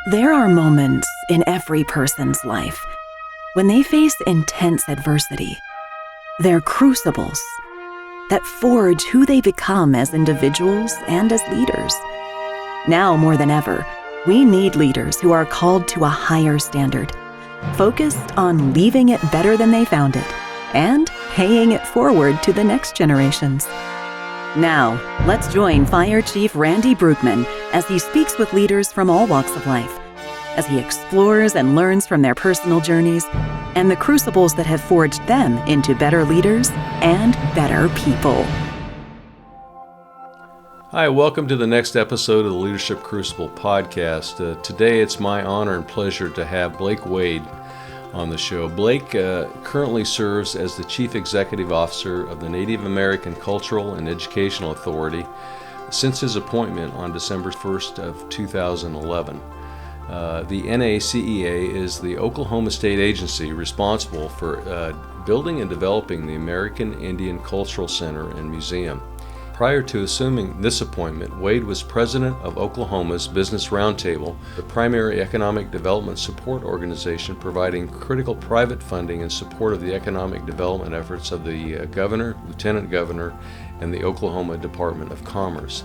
There are moments in every person's life when they face intense adversity. They're crucibles that forge who they become as individuals and as leaders. Now more than ever, we need leaders who are called to a higher standard, focused on leaving it better than they found it, and paying it forward to the next generations. Now, let's join Fire Chief Randy Brugman as he speaks with leaders from all walks of life, as he explores and learns from their personal journeys and the crucibles that have forged them into better leaders and better people. Hi, welcome to the next episode of the Leadership Crucible podcast. Today it's my honor and pleasure to have Blake Wade on the show. Blake currently serves as the Chief Executive Officer of the Native American Cultural and Educational Authority since his appointment on December 1st of 2011. The NACEA is the Oklahoma State agency responsible for building and developing the American Indian Cultural Center and Museum. Prior to assuming this appointment, Wade was president of Oklahoma's Business Roundtable, the primary economic development support organization providing critical private funding in support of the economic development efforts of the governor, lieutenant governor, and the Oklahoma Department of Commerce.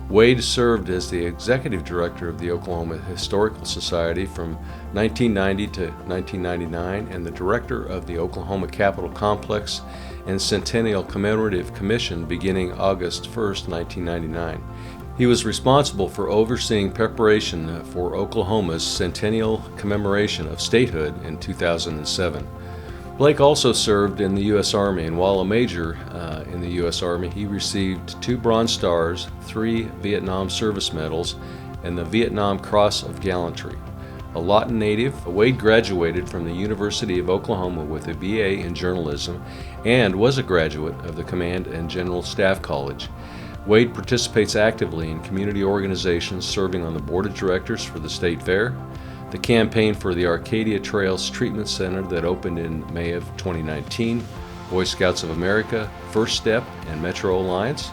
Wade served as the executive director of the Oklahoma Historical Society from 1990 to 1999 and the director of the Oklahoma Capitol Complex and Centennial Commemorative Commission beginning August 1st, 1999. He was responsible for overseeing preparation for Oklahoma's centennial commemoration of statehood in 2007. Blake also served in the U.S. Army, and while a major in the U.S. Army, he received 2 Bronze Stars, 3 Vietnam Service Medals, and the Vietnam Cross of Gallantry. A Lawton native, Wade graduated from the University of Oklahoma with a BA in journalism and was a graduate of the Command and General Staff College. Wade participates actively in community organizations, serving on the board of directors for the State Fair, the campaign for the Arcadia Trails Treatment Center that opened in May of 2019, Boy Scouts of America, First Step, and Metro Alliance,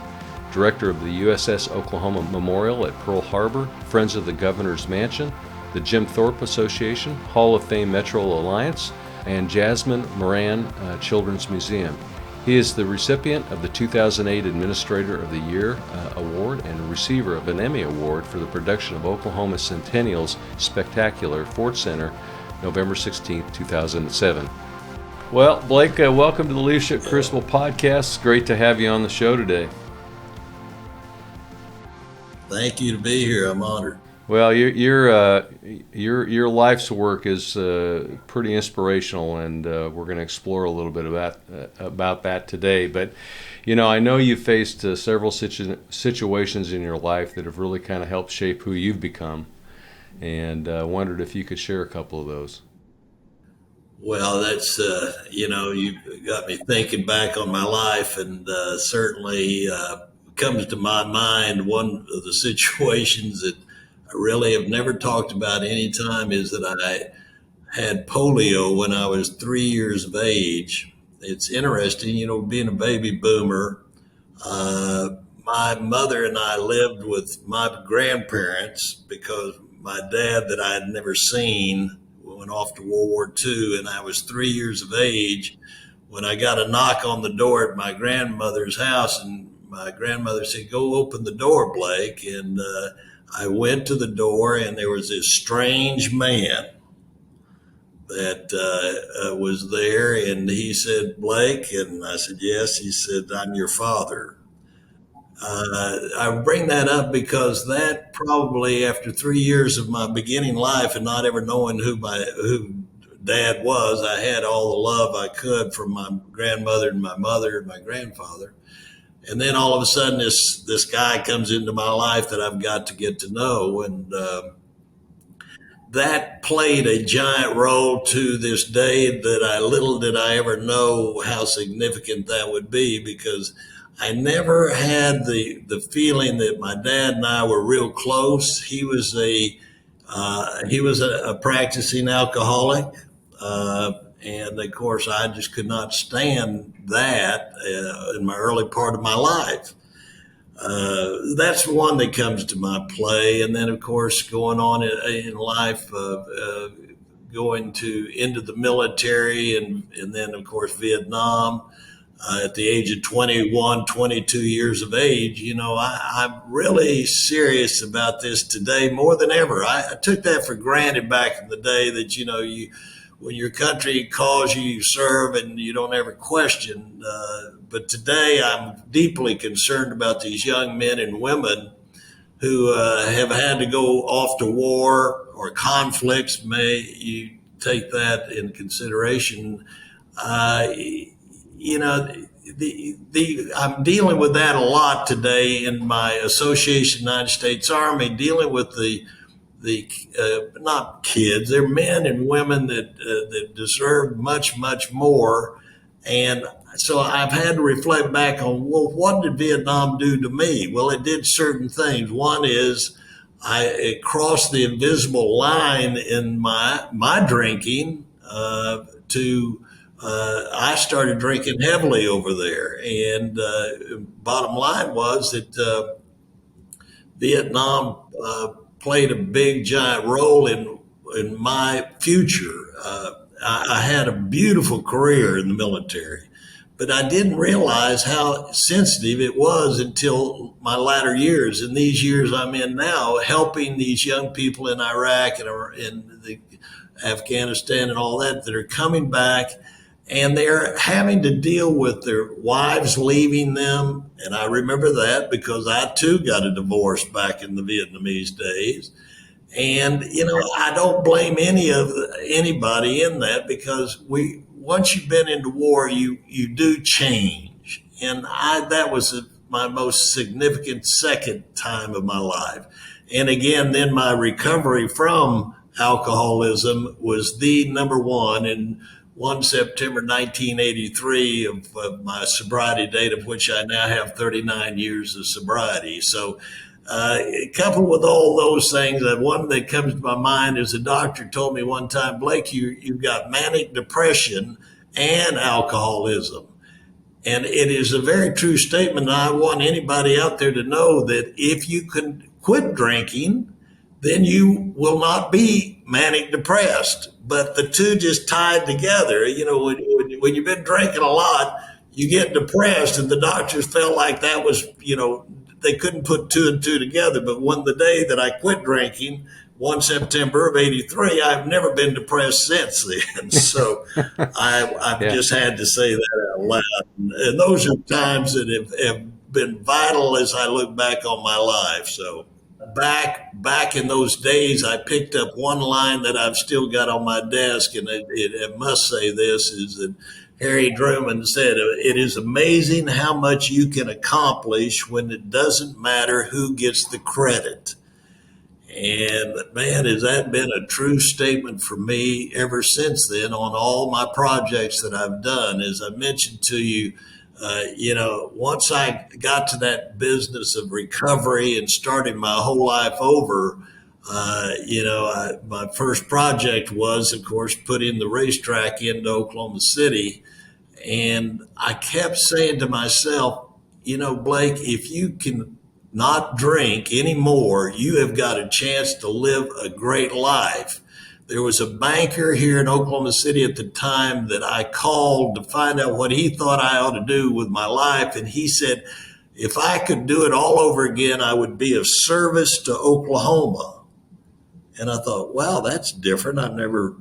director of the USS Oklahoma Memorial at Pearl Harbor, Friends of the Governor's Mansion, the Jim Thorpe Association, Hall of Fame Metro Alliance, and Jasmine Moran Children's Museum. He is the recipient of the 2008 Administrator of the Year Award and receiver of an Emmy Award for the production of Oklahoma Centennial's spectacular Ford Center, November 16, 2007. Well, Blake, welcome to the Leadership Crucible podcast. It's great to have you on the show today. Thank you to be here. I'm honored. Well, your life's work is pretty inspirational, and we're going to explore a little bit about that today. But, you know, I know you've faced several situations in your life that have really kind of helped shape who you've become, and wondered if you could share a couple of those. Well, that's, you got me thinking back on my life, and certainly comes to my mind one of the situations that I really have never talked about any time is that I had polio when I was 3 years of age. It's interesting, being a baby boomer. My mother and I lived with my grandparents because my dad that I had never seen went off to World War II, and I was 3 years of age when I got a knock on the door at my grandmother's house, and my grandmother said, "Go open the door, Blake." And I went to the door, and there was this strange man that was there, and he said, "Blake," and I said, "Yes." He said, "I'm your father." I bring that up because that probably after 3 years of my beginning life and not ever knowing who Dad was, I had all the love I could from my grandmother and my mother and my grandfather. And then all of a sudden, this guy comes into my life that I've got to get to know, and that played a giant role to this day. That little did I ever know how significant that would be, because I never had the feeling that my dad and I were real close. He was a practicing alcoholic. And of course, I just could not stand that in my early part of my life. That's one that comes to my play. And then, of course, going on in life, going to into the military, and then, of course, Vietnam. At the age of 21, 22 years of age, I'm really serious about this today more than ever. I took that for granted back in the day that, when your country calls you, you serve and you don't ever question. But today I'm deeply concerned about these young men and women who have had to go off to war or conflicts. May you take that in consideration. You know, I'm dealing with that a lot today in my association, United States Army, dealing with the not kids, they're men and women that deserve much, much more. And so I've had to reflect back on, well, what did Vietnam do to me? Well, it did certain things. One is it crossed the invisible line in my drinking to I started drinking heavily over there. And bottom line was that Vietnam played a big, giant role in my future. I had a beautiful career in the military, but I didn't realize how sensitive it was until my latter years. In these years I'm in now, helping these young people in Iraq and in Afghanistan and all that are coming back, and they're having to deal with their wives leaving them. And I remember that because I too got a divorce back in the Vietnamese days. And I don't blame anybody in that, because once you've been into war, you do change. And that was my most significant second time of my life. And again, then my recovery from alcoholism was the number one. And 1 September 1983 of my sobriety date, of which I now have 39 years of sobriety. So coupled with all those things, one that comes to my mind is a doctor told me one time, Blake, you've got manic depression and alcoholism. And it is a very true statement. And I want anybody out there to know that if you can quit drinking, then you will not be manic depressed. But the two just tied together. When you've been drinking a lot, you get depressed, and the doctors felt like that was, they couldn't put two and two together. But when the day that I quit drinking, 1 September of 83, I've never been depressed since then. So I've just had to say that out loud. And those are times that have been vital as I look back on my life. So back in those days, I picked up one line that I've still got on my desk, and it must say this, is that Harry Truman said, "It is amazing how much you can accomplish when it doesn't matter who gets the credit." And man, has that been a true statement for me ever since then on all my projects that I've done. As I mentioned to you, once I got to that business of recovery and starting my whole life over, my first project was, of course, putting the racetrack into Oklahoma City. And I kept saying to myself, Blake, if you can not drink anymore, you have got a chance to live a great life. There was a banker here in Oklahoma City at the time that I called to find out what he thought I ought to do with my life. And he said, if I could do it all over again, I would be of service to Oklahoma. And I thought, wow, that's different. I've never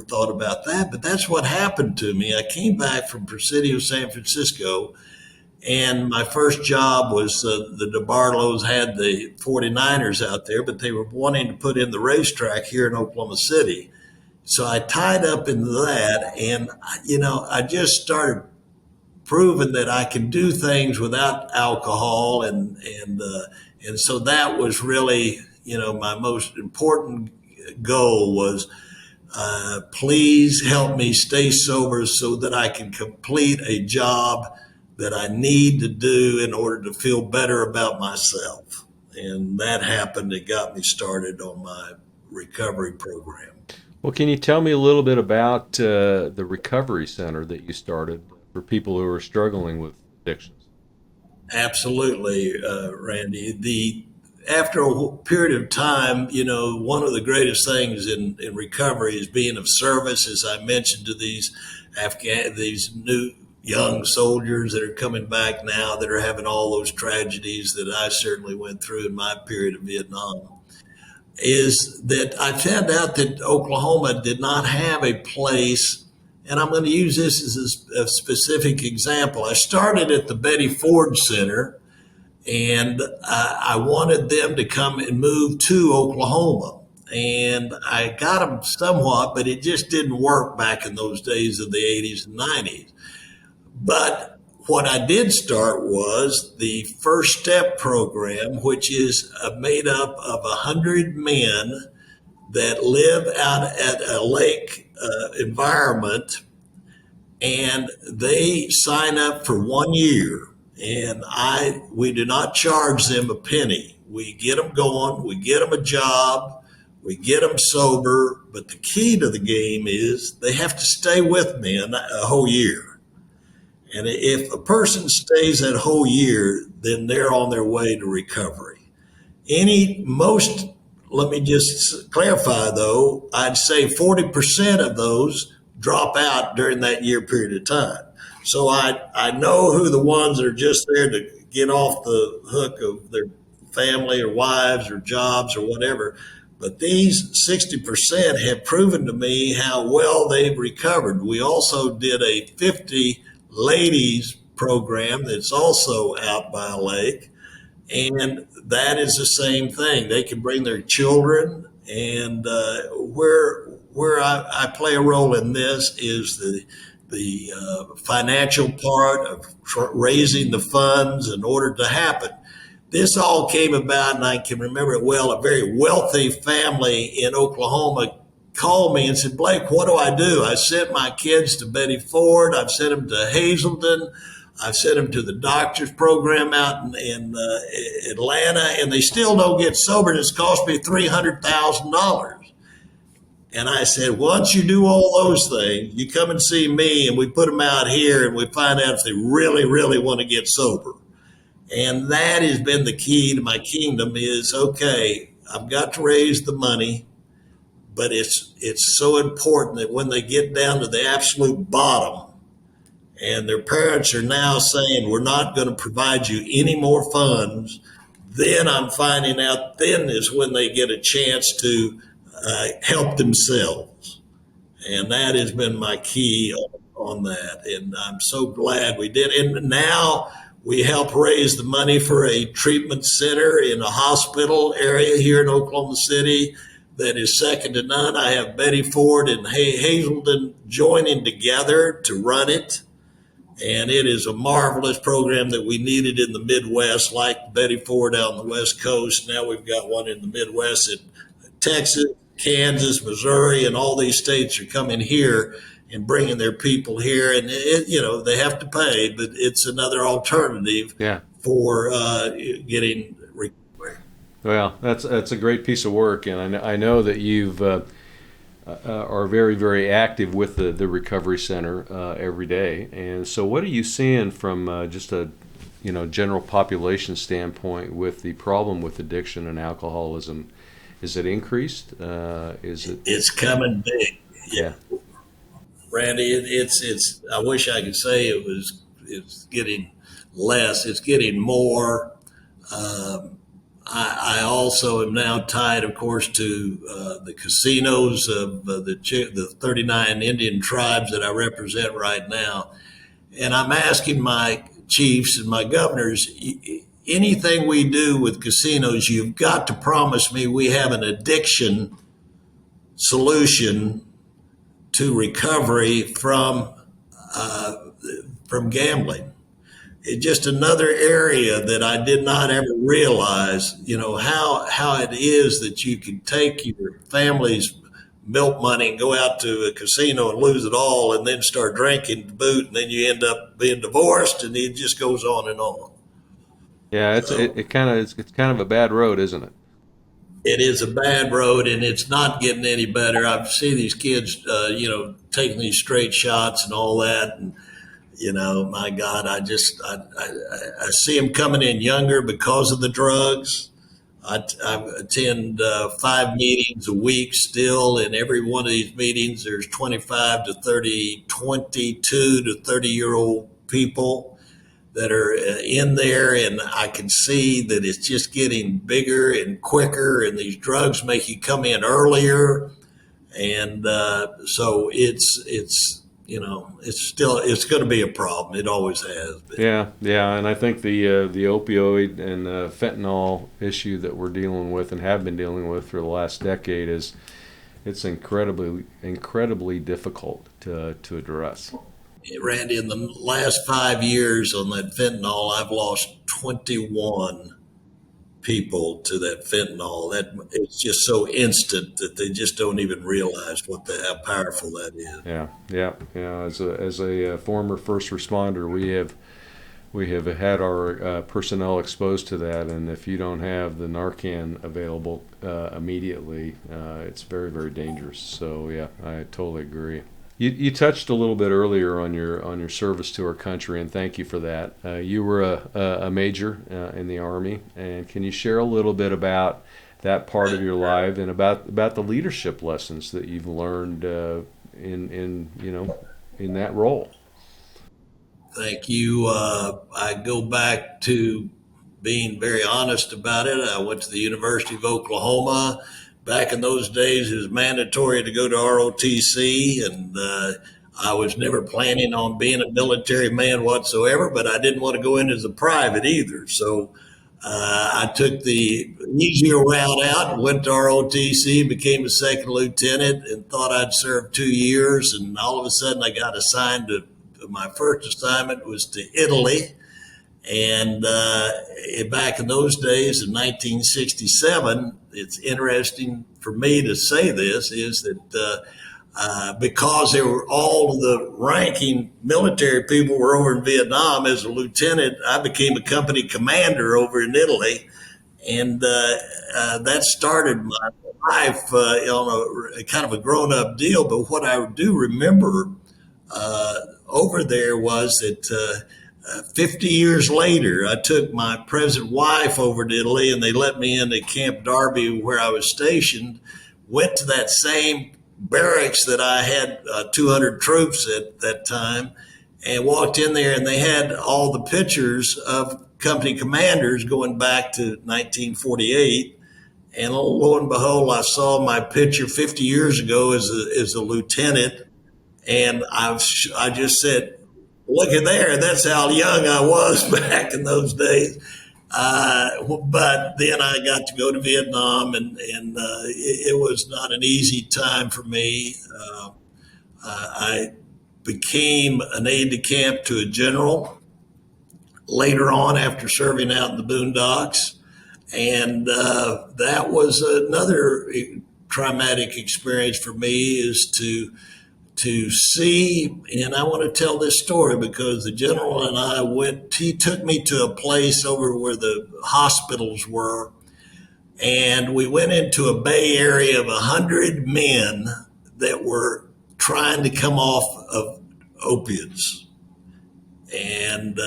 thought about that. But that's what happened to me. I came back from Presidio, San Francisco, and my first job was the DeBarlos had the 49ers out there, but they were wanting to put in the racetrack here in Oklahoma City. So I tied up into that, and, I just started proving that I can do things without alcohol. And so that was really, my most important goal was, please help me stay sober so that I can complete a job that I need to do in order to feel better about myself. And that happened. It got me started on my recovery program. Well, can you tell me a little bit about the recovery center that you started for people who are struggling with addictions? Absolutely, Randy. The After a period of time, one of the greatest things in recovery is being of service, as I mentioned to these new young soldiers that are coming back now that are having all those tragedies that I certainly went through in my period of Vietnam. Is that I found out that Oklahoma did not have a place, and I'm going to use this as a specific example. I started at the Betty Ford Center, and I wanted them to come and move to Oklahoma. And I got them somewhat, but it just didn't work back in those days of the 80s and 90s. But what I did start was the First Step program, which is made up of 100 men that live out at a lake environment, and they sign up for 1 year. And we do not charge them a penny. We get them going, we get them a job, we get them sober. But the key to the game is they have to stay with me a whole year. And if a person stays that whole year, then they're on their way to recovery. Let me just clarify though, I'd say 40% of those drop out during that year period of time. So I know who the ones that are just there to get off the hook of their family or wives or jobs or whatever. But these 60% have proven to me how well they've recovered. We also did a 50 ladies program that's also out by a lake. And that is the same thing. They can bring their children. And where I play a role in this is the financial part of raising the funds in order to happen. This all came about, and I can remember it well. A very wealthy family in Oklahoma called me and said, Blake, what do I do? I sent my kids to Betty Ford. I've sent them to Hazleton. I've sent them to the doctor's program out in Atlanta, and they still don't get sober. It's cost me $300,000. And I said, once you do all those things, you come and see me, and we put them out here, and we find out if they really, really want to get sober. And that has been the key to my kingdom is, okay, I've got to raise the money, but it's so important that when they get down to the absolute bottom and their parents are now saying, we're not going to provide you any more funds, then I'm finding out then is when they get a chance to help themselves. And that has been my key on that. And I'm so glad we did. And now we help raise the money for a treatment center in a hospital area here in Oklahoma City that is second to none. I have Betty Ford and Hazleton joining together to run it. And it is a marvelous program that we needed in the Midwest, like Betty Ford out on the West Coast. Now we've got one in the Midwest in Texas, Kansas, Missouri, and all these states are coming here and bringing their people here. And, they have to pay, but it's another alternative for getting recovery. Well, that's a great piece of work, and I know that you've are very, very active with the recovery center every day. And so what are you seeing from just a general population standpoint with the problem with addiction and alcoholism? Is it increased? It's coming big. Yeah. Randy, it's. I wish I could say it's getting less. It's getting more. I also am now tied, of course, to the casinos of the 39 Indian tribes that I represent right now, and I'm asking my chiefs and my governors, anything we do with casinos, you've got to promise me we have an addiction solution to recovery from gambling. It's just another area that I did not ever realize, how it is that you can take your family's milk money and go out to a casino and lose it all and then start drinking to boot, and then you end up being divorced, and it just goes on and on. Yeah, it's kind of a bad road, isn't it? It is a bad road, and it's not getting any better. I see these kids, taking these straight shots and all that. And, My God, I see them coming in younger because of the drugs. I attend 5 meetings a week still. In every one of these meetings, there's 25 to 30, 22 to 30-year-old people that are in there, and I can see that it's just getting bigger and quicker, and these drugs make you come in earlier, and so it's going to be a problem. It always has been. Yeah, and I think the opioid and fentanyl issue that we're dealing with and have been dealing with for the last decade it's incredibly difficult to address. Randy, in the last 5 years on that fentanyl, I've lost 21 people to that fentanyl. That it's just so instant that they just don't even realize how powerful that is. Yeah. As a former first responder, we have had our personnel exposed to that, and if you don't have the Narcan available immediately, it's very, very dangerous. So yeah, I totally agree. You touched a little bit earlier on your service to our country, and thank you for that. You were a major in the Army, and can you share a little bit about that part of your life and about the leadership lessons that you've learned in that role? Thank you. I go back to being very honest about it. I went to the University of Oklahoma. Back in those days, it was mandatory to go to ROTC, and I was never planning on being a military man whatsoever, but I didn't want to go in as a private either. So I took the easier route out and went to ROTC, became a second lieutenant, and thought I'd serve 2 years. And all of a sudden, I got assigned to my first assignment was to Italy. And back in those days in 1967, it's interesting for me to say this, is that because all of the ranking military people were over in Vietnam as a lieutenant, I became a company commander over in Italy. And that started my life on a kind of a grown-up deal. But what I do remember over there was that 50 years later, I took my present wife over to Italy, and they let me into Camp Darby where I was stationed, went to that same barracks that I had 200 troops at that time, and walked in there, and they had all the pictures of company commanders going back to 1948. And lo and behold, I saw my picture 50 years ago as a lieutenant. And I just said, look at there. That's how young I was back in those days. But then I got to go to Vietnam, and it was not an easy time for me. I became an aide de camp to a general later on after serving out in the boondocks. And that was another traumatic experience for me, is to see, and I want to tell this story because the general and I he took me to a place over where the hospitals were, and we went into a bay area of 100 men that were trying to come off of opiates. And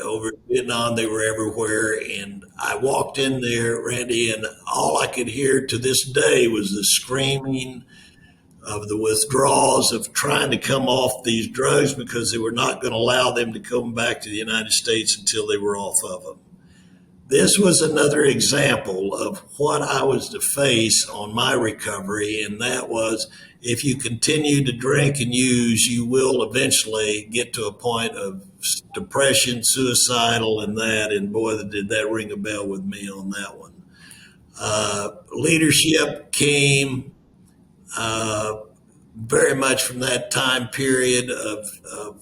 over in Vietnam, they were everywhere. And I walked in there, Randy, and all I could hear to this day was the screaming of the withdrawals of trying to come off these drugs because they were not going to allow them to come back to the United States until they were off of them. This was another example of what I was to face on my recovery, and that was, if you continue to drink and use, you will eventually get to a point of depression, suicidal, and that. And boy, did that ring a bell with me on that one. Leadership came very much from that time period of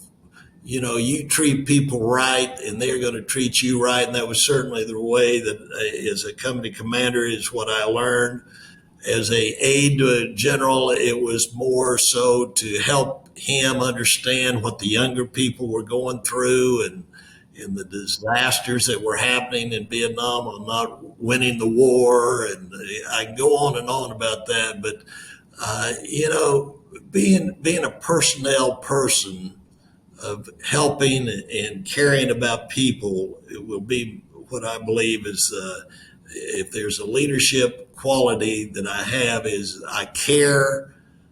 you treat people right and they're going to treat you right. And that was certainly the way that as a company commander is what I learned. As a aide to a general, it was more so to help him understand what the younger people were going through and the disasters that were happening in Vietnam on not winning the war. And I can go on and on about that. But, being a personnel person, of helping and caring about people. It will be what I believe is, if there's a leadership quality that I have, is I care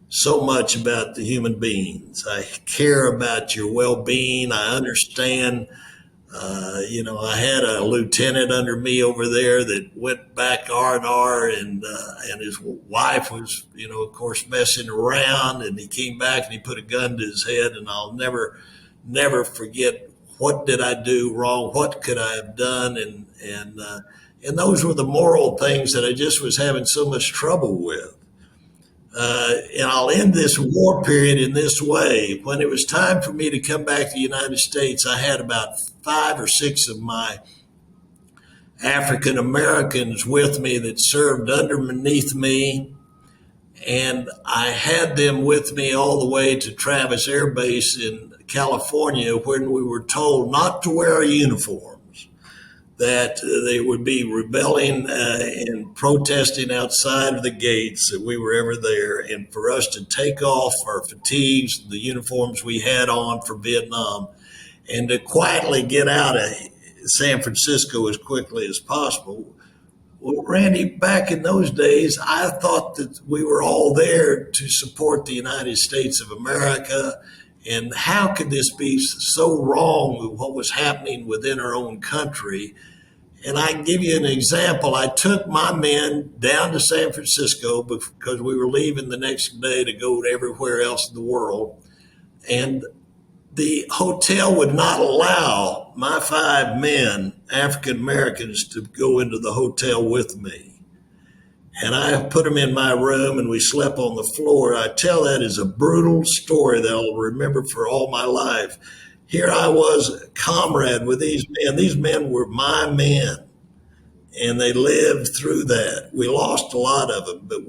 so much about the human beings. I care about your well-being. I understand. I had a lieutenant under me over there that went back R&R, and his wife was, of course, messing around, and he came back and he put a gun to his head, and I'll never forget, what did I do wrong? What could I have done? And those were the moral things that I just was having so much trouble with. And I'll end this war period in this way. When it was time for me to come back to the United States, I had about 5 or 6 of my African Americans with me that served underneath me. And I had them with me all the way to Travis Air Base in California, when we were told not to wear uniforms, that they would be rebelling and protesting outside of the gates, that we were ever there, and for us to take off our fatigues, the uniforms we had on for Vietnam, and to quietly get out of San Francisco as quickly as possible. Well, Randy, back in those days, I thought that we were all there to support the United States of America. And how could this be so wrong with what was happening within our own country? And I can give you an example. I took my men down to San Francisco because we were leaving the next day to go to everywhere else in the world. And the hotel would not allow my 5 men, African Americans, to go into the hotel with me. And I put them in my room and we slept on the floor. I tell that as a brutal story that I'll remember for all my life. Here I was, a comrade with these men. These men were my men, and they lived through that. We lost a lot of them, but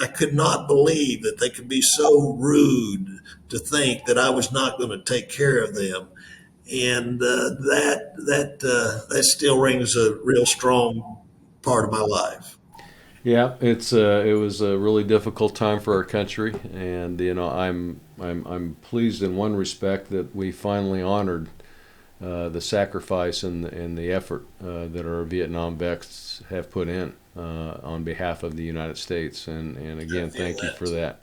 I could not believe that they could be so rude to think that I was not going to take care of them. And that still rings a real strong part of my life. Yeah, it was a really difficult time for our country, and I'm pleased in one respect that we finally honored the sacrifice and the effort that our Vietnam vets have put in on behalf of the United States, and again, thank you for that.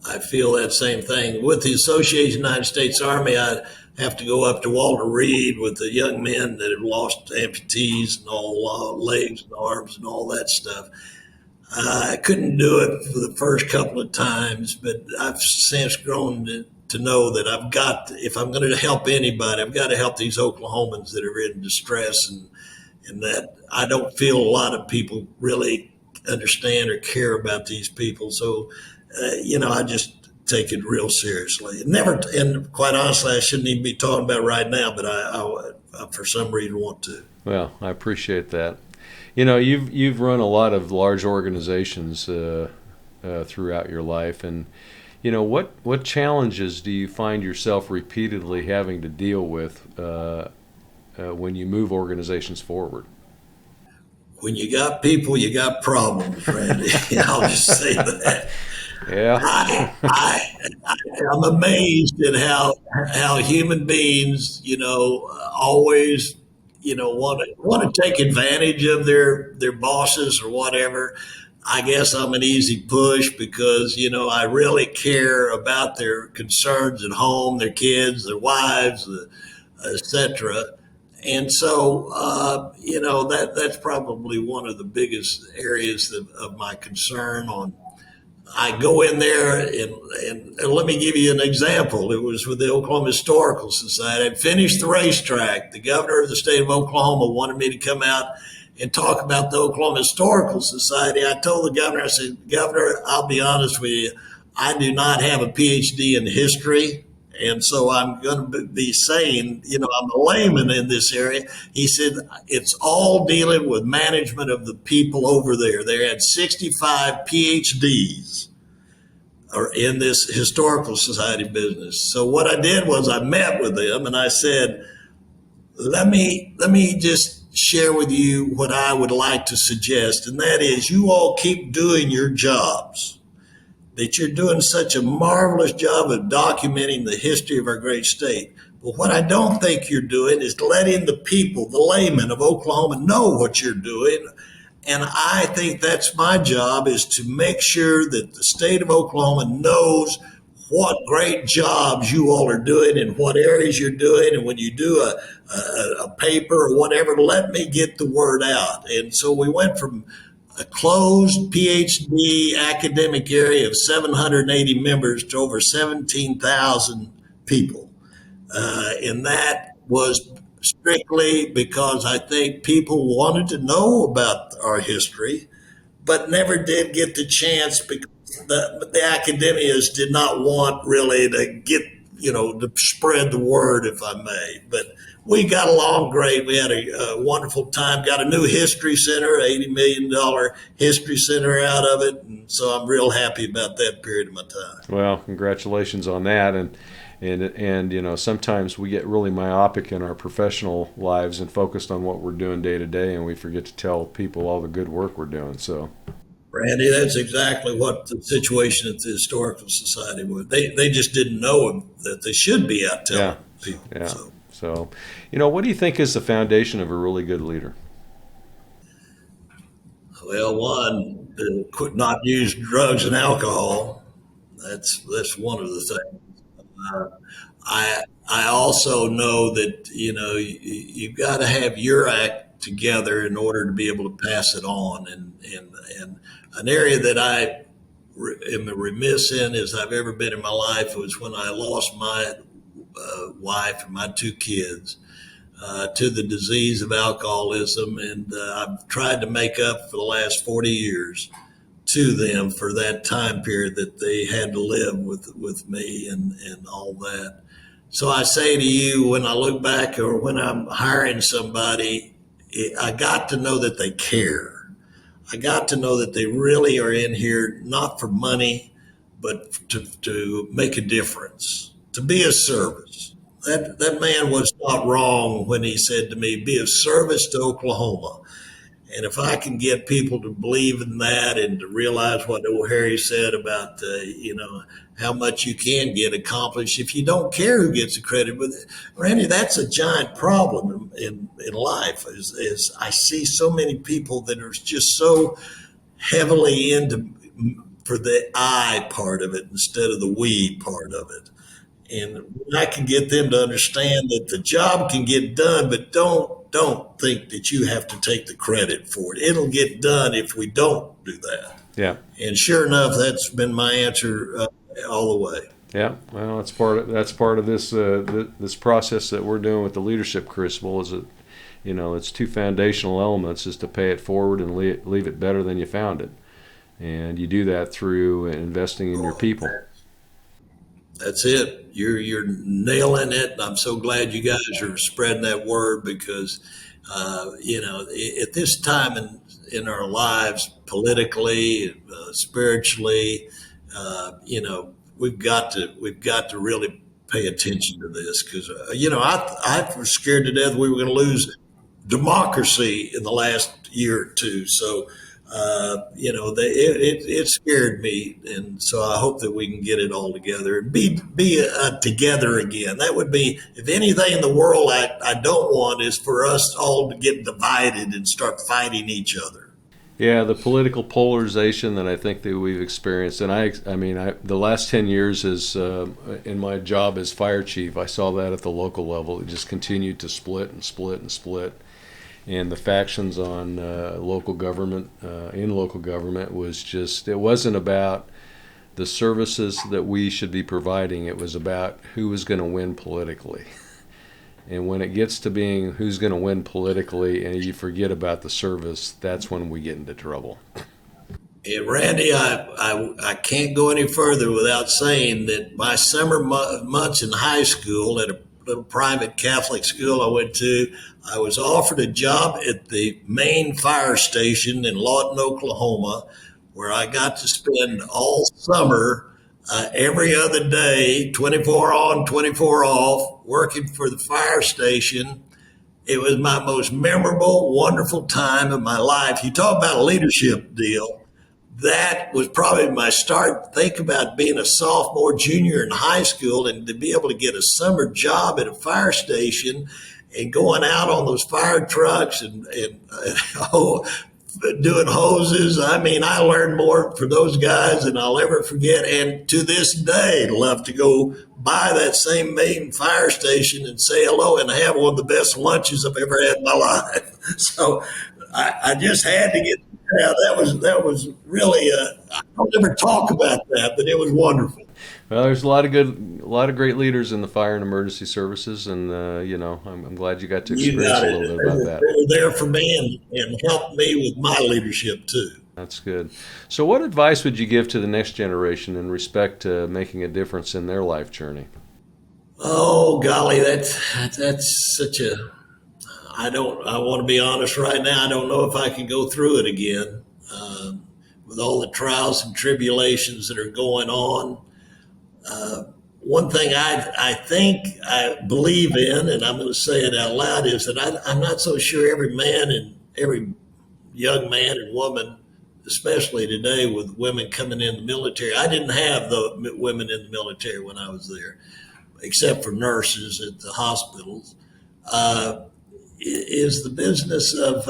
I feel that same thing. With the Associated United States Army, I have to go up to Walter Reed with the young men that have lost amputees and all legs and arms and all that stuff. I couldn't do it for the first couple of times, but I've since grown to know that if I'm going to help anybody, I've got to help these Oklahomans that are in distress, and that I don't feel a lot of people really understand or care about these people. So, I just take it real seriously. And quite honestly, I shouldn't even be talking about it right now, but I for some reason want to. Well, I appreciate that. You've run a lot of large organizations throughout your life, and what challenges do you find yourself repeatedly having to deal with when you move organizations forward? When you got people, you got problems, Randy. I'll just say that. Yeah. I'm amazed at how human beings, always, want to take advantage of their bosses or whatever. I guess I'm an easy push because, I really care about their concerns at home, their kids, their wives, etc. And so, that's probably one of the biggest areas of my concern. I go in there and let me give you an example. It was with the Oklahoma Historical Society. I'd finished the racetrack. The governor of the state of Oklahoma wanted me to come out and talk about the Oklahoma Historical Society. I told the governor, I said, Governor, I'll be honest with you, I do not have a PhD in history. And so I'm going to be saying, I'm a layman in this area. He said, it's all dealing with management of the people over there. They had 65 PhDs in this historical society business. So what I did was I met with them and I said, let me just share with you what I would like to suggest. And that is, you all keep doing your jobs. that you're doing such a marvelous job of documenting the history of our great state. But what I don't think you're doing is letting the people, the laymen of Oklahoma, know what you're doing. And I think that's my job, is to make sure that the state of Oklahoma knows what great jobs you all are doing and what areas you're doing. And when you do a paper or whatever, let me get the word out. And so we went from a closed PhD academic area of 780 members to over 17,000 people. And that was strictly because I think people wanted to know about our history, but never did get the chance because the academias did not want really to get, to spread the word, if I may. But we got along great. We had a wonderful time, got a new history center, $80 million history center out of it. And so I'm real happy about that period of my time. Well, congratulations on that. And sometimes we get really myopic in our professional lives and focused on what we're doing day to day, and we forget to tell people all the good work we're doing. So, Randy, that's exactly what the situation at the Historical Society was. They just didn't know that they should be out telling people. Yeah. So, what do you think is the foundation of a really good leader? Well, one, could not use drugs and alcohol. That's one of the things. I also know that you've got to have your act together in order to be able to pass it on. And an area that I am remiss in as I've ever been in my life was when I lost my wife and my two kids to the disease of alcoholism, and I've tried to make up for the last 40 years to them for that time period that they had to live with me and all that. So I say to you, when I look back or when I'm hiring somebody, I got to know that they care. I got to know that they really are in here not for money, but to make a difference, to be of service. That man was not wrong when he said to me, be of service to Oklahoma. And if I can get people to believe in that and to realize what old Harry said about, how much you can get accomplished if you don't care who gets the credit. But Randy, that's a giant problem in life is I see so many people that are just so heavily into for the I part of it instead of the we part of it. And when I can get them to understand that the job can get done, but don't think that you have to take the credit for it. It'll get done if we don't do that. Yeah. And sure enough, that's been my answer all the way. Yeah. Well, that's part of this this process that we're doing with the Leadership Crucible. Is that it's two foundational elements: is to pay it forward and leave it better than you found it, and you do that through investing in your people. That's it. You're nailing it. I'm so glad you guys are spreading that word because, at this time in our lives, politically, spiritually, we've got to really pay attention to this because, I was scared to death we were going to lose democracy in the last year or two. So, it scared me, and so I hope that we can get it all together and be together again. That would be, if anything in the world I don't want is for us all to get divided and start fighting each other. Yeah, the political polarization that I think that we've experienced, and the last 10 years is in my job as fire chief, I saw that at the local level. It just continued to split and split and split. And the factions on local government was just, it wasn't about the services that we should be providing. It was about who was going to win politically. And when it gets to being who's going to win politically and you forget about the service, that's when we get into trouble. And Randy, I can't go any further without saying that my summer months in high school at a little private Catholic school I went to, I was offered a job at the main fire station in Lawton, Oklahoma, where I got to spend all summer, every other day, 24 on, 24 off, working for the fire station. It was my most memorable, wonderful time of my life. You talk about a leadership deal. that was probably my start. Think about being a sophomore, junior in high school, and to be able to get a summer job at a fire station and going out on those fire trucks and doing hoses. I mean, I learned more for those guys than I'll ever forget. And to this day, love to go by that same main fire station and say hello and have one of the best lunches I've ever had in my life. So I just had to get. Yeah, that was really. I don't ever talk about that, but it was wonderful. Well, there's a lot of great leaders in the fire and emergency services, and I'm glad you got to You experience got a it. little bit about that. They were there for me and helped me with my leadership too. That's good. So, what advice would you give to the next generation in respect to making a difference in their life journey? Oh golly, that's such a. I don't. I want to be honest right now. I don't know if I can go through it again with all the trials and tribulations that are going on. One thing I think I believe in, and I'm going to say it out loud, is that I'm not so sure every man and every young man and woman, especially today with women coming in the military. I didn't have the women in the military when I was there, except for nurses at the hospitals. Is the business of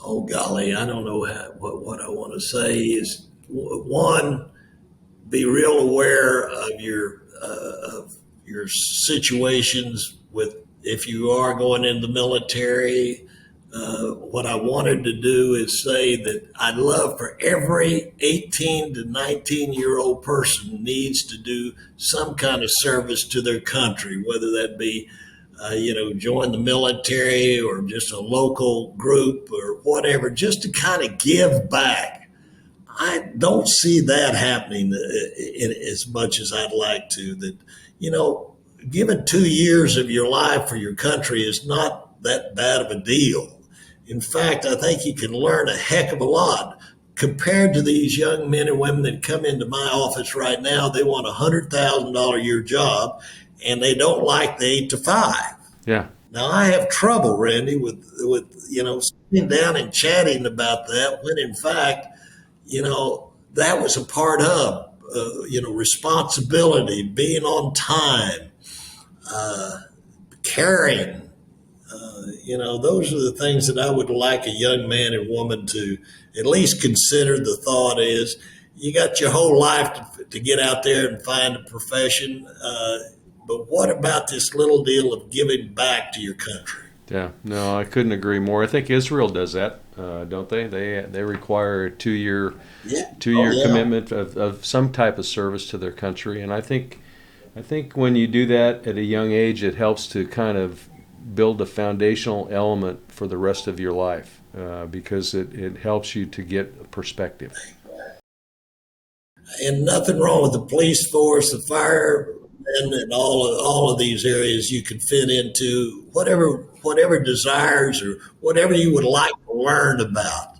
oh golly, I don't know what I want to say is one, be real aware of your situations with if you are going in the military. What I wanted to do is say that I'd love for every 18 to 19-year-old person needs to do some kind of service to their country, whether that be join the military or just a local group or whatever, just to kind of give back. I don't see that happening as much as I'd like to. That, giving 2 years of your life for your country is not that bad of a deal. In fact, I think you can learn a heck of a lot compared to these young men and women that come into my office right now. They want $100,000 a year job, and they don't like the 8 to 5. Yeah. Now I have trouble, Randy, with sitting down and chatting about that when in fact, that was a part of responsibility, being on time, caring. Those are the things that I would like a young man and woman to at least consider. The thought is, you got your whole life to get out there and find a profession. But what about this little deal of giving back to your country? Yeah, no, I couldn't agree more. I think Israel does that, don't they? They require a two-year commitment of some type of service to their country, and I think when you do that at a young age, it helps to kind of build a foundational element for the rest of your life because it helps you to get perspective. And nothing wrong with the police force, the firemen, and all of these areas you can fit into whatever desires or whatever you would like to learn about.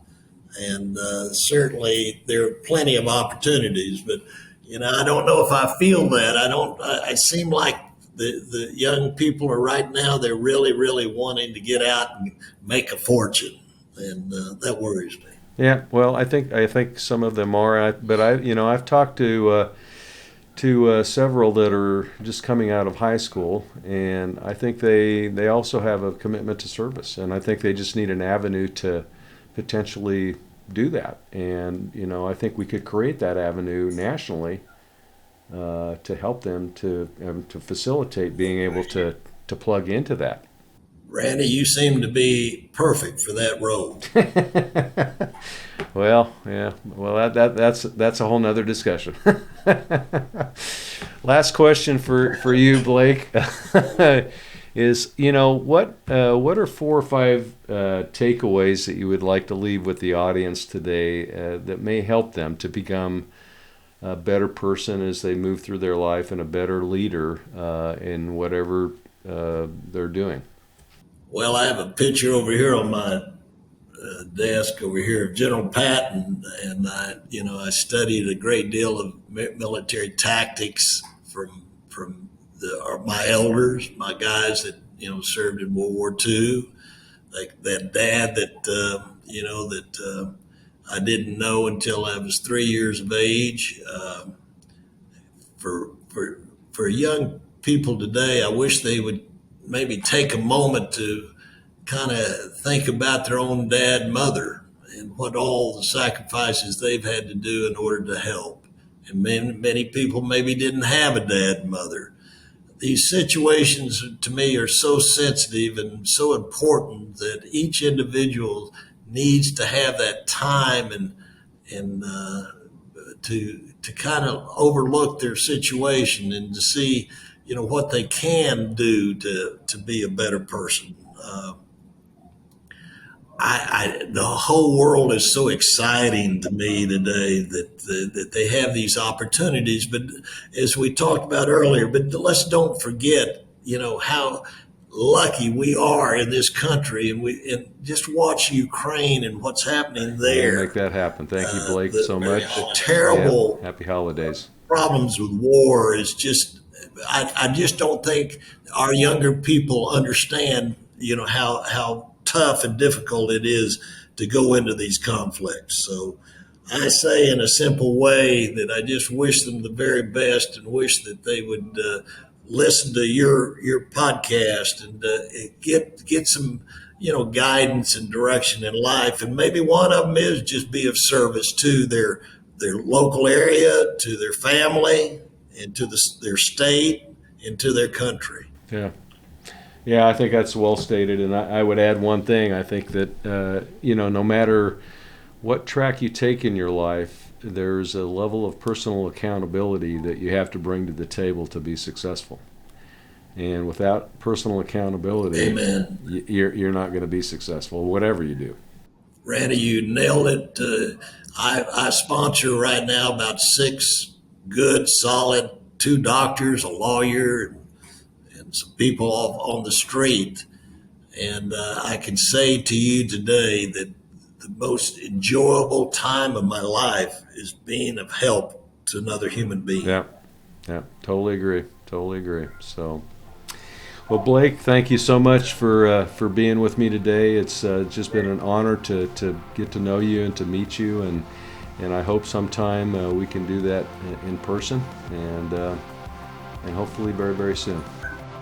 And certainly there are plenty of opportunities, but I don't know if I feel that. I seem like the young people are right now. They're really, really wanting to get out and make a fortune, and that worries me. Yeah, well, I think some of them are, but I've talked to several that are just coming out of high school, and I think they also have a commitment to service, and I think they just need an avenue to potentially do that. And I think we could create that avenue nationally to help them to facilitate being able to plug into that. Randy, you seem to be perfect for that role. Well, yeah. Well, that's a whole nother discussion. Last question for you, Blake, is what are 4 or 5 takeaways that you would like to leave with the audience today that may help them to become a better person as they move through their life and a better leader in whatever they're doing? Well, I have a picture over here on my desk over here of General Patton, and I studied a great deal of military tactics from my elders, my guys that served in World War II, like that dad that I didn't know until I was 3 years of age. For young people today, I wish they would maybe take a moment to kind of think about their own dad and mother and what all the sacrifices they've had to do in order to help. And many people maybe didn't have a dad and mother. These situations to me are so sensitive and so important that each individual needs to have that time and to kind of overlook their situation and to see, what they can do to be a better person. The whole world is so exciting to me today that they have these opportunities. But as we talked about earlier, but let's don't forget, how lucky we are in this country, and just watch Ukraine and what's happening there. We'll make that happen. Thank you, Blake, so much. The terrible Happy holidays. Problems with war is just, I just don't think our younger people understand, how tough and difficult it is to go into these conflicts. So I say in a simple way that I just wish them the very best and wish that they would listen to your podcast and get some guidance and direction in life. And maybe one of them is just be of service to their local area, to their family, and to their state, and to their country. Yeah, I think that's well stated, and I would add one thing. I think that, no matter what track you take in your life, there's a level of personal accountability that you have to bring to the table to be successful. And without personal accountability, Amen. You're not going to be successful, whatever you do. Randy, you nailed it. I sponsor right now about 6 good, solid, 2 doctors, a lawyer, and some people on the street. And I can say to you today that the most enjoyable time of my life is being of help to another human being. Yeah, totally agree. So, well, Blake, thank you so much for being with me today. It's just been an honor to get to know you and to meet you, and I hope sometime we can do that in person and hopefully very, very soon.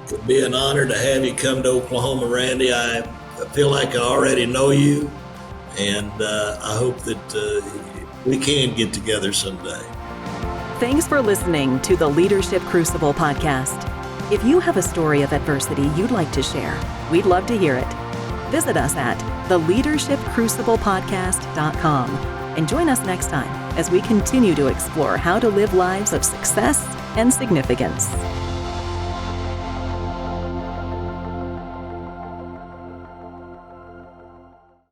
It'd be an honor to have you come to Oklahoma, Randy. I feel like I already know you, and I hope that we can get together someday. Thanks for listening to the Leadership Crucible podcast. If you have a story of adversity you'd like to share, we'd love to hear it. Visit us at theleadershipcruciblepodcast.com and join us next time as we continue to explore how to live lives of success and significance.